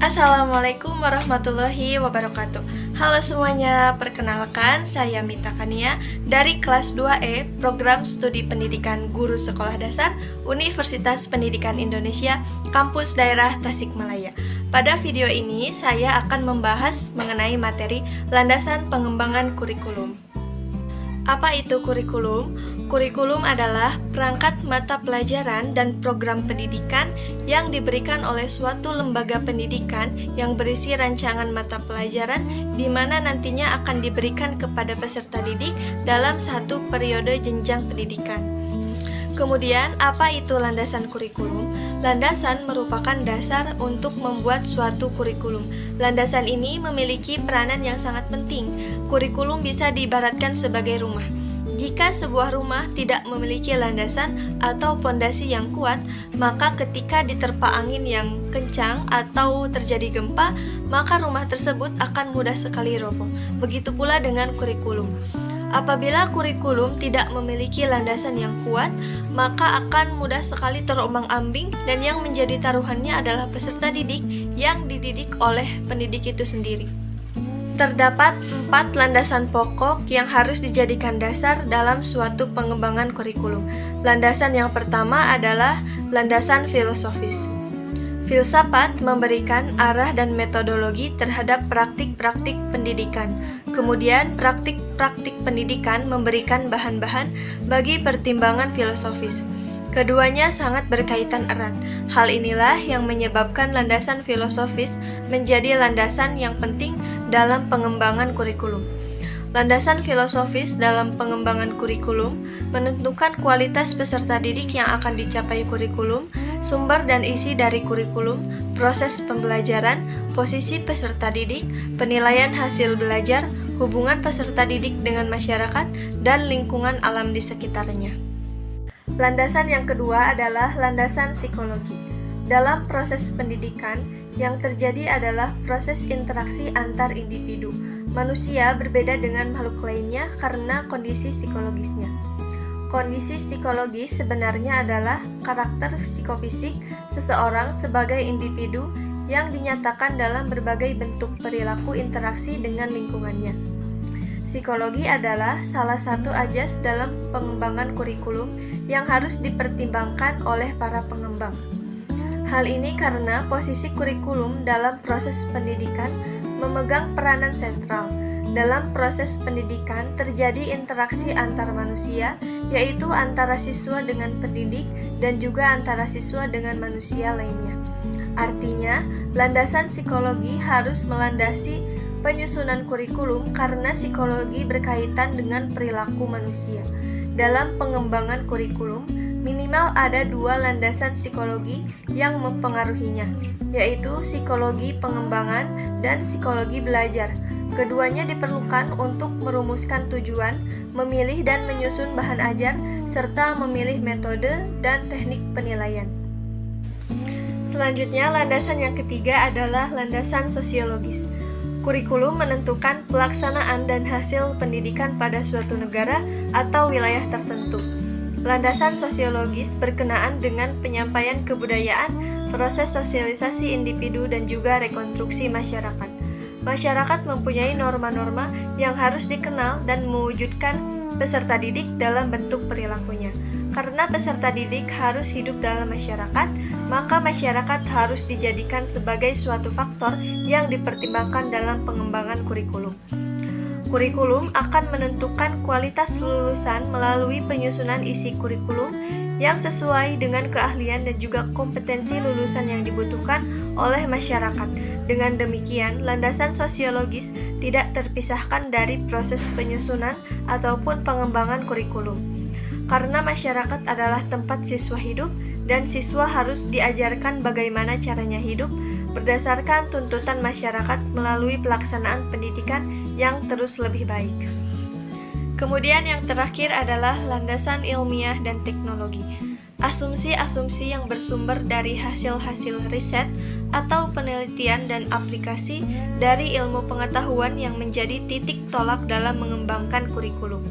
Assalamualaikum warahmatullahi wabarakatuh. Halo semuanya, perkenalkan saya Mita Kania dari kelas 2E Program Studi Pendidikan Guru Sekolah Dasar Universitas Pendidikan Indonesia Kampus Daerah Tasikmalaya. Pada video ini saya akan membahas mengenai materi landasan pengembangan kurikulum. Apa itu kurikulum? Kurikulum adalah perangkat mata pelajaran dan program pendidikan yang diberikan oleh suatu lembaga pendidikan yang berisi rancangan mata pelajaran di mana nantinya akan diberikan kepada peserta didik dalam satu periode jenjang pendidikan. Kemudian, apa itu landasan kurikulum? Landasan merupakan dasar untuk membuat suatu kurikulum. Landasan ini memiliki peranan yang sangat penting. Kurikulum bisa diibaratkan sebagai rumah. Jika sebuah rumah tidak memiliki landasan atau fondasi yang kuat, maka ketika diterpa angin yang kencang atau terjadi gempa, maka rumah tersebut akan mudah sekali roboh. Begitu pula dengan kurikulum. Apabila kurikulum tidak memiliki landasan yang kuat, maka akan mudah sekali terombang-ambing dan yang menjadi taruhannya adalah peserta didik yang dididik oleh pendidik itu sendiri. Terdapat 4 landasan pokok yang harus dijadikan dasar dalam suatu pengembangan kurikulum. Landasan yang pertama adalah landasan filosofis. Filsafat memberikan arah dan metodologi terhadap praktik-praktik pendidikan. Kemudian, praktik-praktik pendidikan memberikan bahan-bahan bagi pertimbangan filosofis. Keduanya sangat berkaitan erat. Hal inilah yang menyebabkan landasan filosofis menjadi landasan yang penting dalam pengembangan kurikulum. Landasan filosofis dalam pengembangan kurikulum menentukan kualitas peserta didik yang akan dicapai kurikulum, sumber dan isi dari kurikulum, proses pembelajaran, posisi peserta didik, penilaian hasil belajar, hubungan peserta didik dengan masyarakat, dan lingkungan alam di sekitarnya. Landasan yang kedua adalah landasan psikologi. Dalam proses pendidikan, yang terjadi adalah proses interaksi antar individu. Manusia berbeda dengan makhluk lainnya karena kondisi psikologisnya. Kondisi psikologis sebenarnya adalah karakter psikofisik seseorang sebagai individu yang dinyatakan dalam berbagai bentuk perilaku interaksi dengan lingkungannya. Psikologi adalah salah satu ajas dalam pengembangan kurikulum yang harus dipertimbangkan oleh para pengembang. Hal ini karena posisi kurikulum dalam proses pendidikan memegang peranan sentral. Dalam proses pendidikan terjadi interaksi antar manusia, yaitu antara siswa dengan pendidik dan juga antara siswa dengan manusia lainnya. Artinya, landasan psikologi harus melandasi penyusunan kurikulum karena psikologi berkaitan dengan perilaku manusia. Dalam pengembangan kurikulum, minimal ada 2 landasan psikologi yang mempengaruhinya, yaitu psikologi pengembangan dan psikologi belajar. Keduanya diperlukan untuk merumuskan tujuan, memilih dan menyusun bahan ajar, serta memilih metode dan teknik penilaian. Selanjutnya, landasan yang ketiga adalah landasan sosiologis. Kurikulum menentukan pelaksanaan dan hasil pendidikan pada suatu negara atau wilayah tertentu. Landasan sosiologis berkenaan dengan penyampaian kebudayaan, proses sosialisasi individu dan juga rekonstruksi masyarakat. Masyarakat mempunyai norma-norma yang harus dikenal dan mewujudkan peserta didik dalam bentuk perilakunya. Karena peserta didik harus hidup dalam masyarakat, maka masyarakat harus dijadikan sebagai suatu faktor yang dipertimbangkan dalam pengembangan kurikulum. Kurikulum akan menentukan kualitas lulusan melalui penyusunan isi kurikulum yang sesuai dengan keahlian dan juga kompetensi lulusan yang dibutuhkan oleh masyarakat. Dengan demikian, landasan sosiologis tidak terpisahkan dari proses penyusunan ataupun pengembangan kurikulum. Karena masyarakat adalah tempat siswa hidup dan siswa harus diajarkan bagaimana caranya hidup berdasarkan tuntutan masyarakat melalui pelaksanaan pendidikan yang terus lebih baik. Kemudian yang terakhir adalah landasan ilmiah dan teknologi. Asumsi-asumsi yang bersumber dari hasil-hasil riset atau penelitian dan aplikasi dari ilmu pengetahuan yang menjadi titik tolak dalam mengembangkan kurikulum.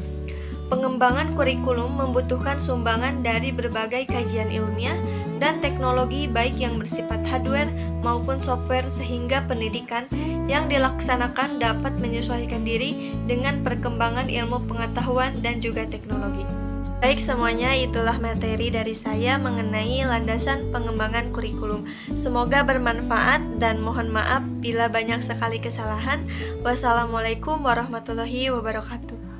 Pengembangan kurikulum membutuhkan sumbangan dari berbagai kajian ilmiah dan teknologi baik yang bersifat hardware maupun software sehingga pendidikan yang dilaksanakan dapat menyesuaikan diri dengan perkembangan ilmu pengetahuan dan juga teknologi. Baik semuanya, itulah materi dari saya mengenai landasan pengembangan kurikulum. Semoga bermanfaat dan mohon maaf bila banyak sekali kesalahan. Wassalamualaikum warahmatullahi wabarakatuh.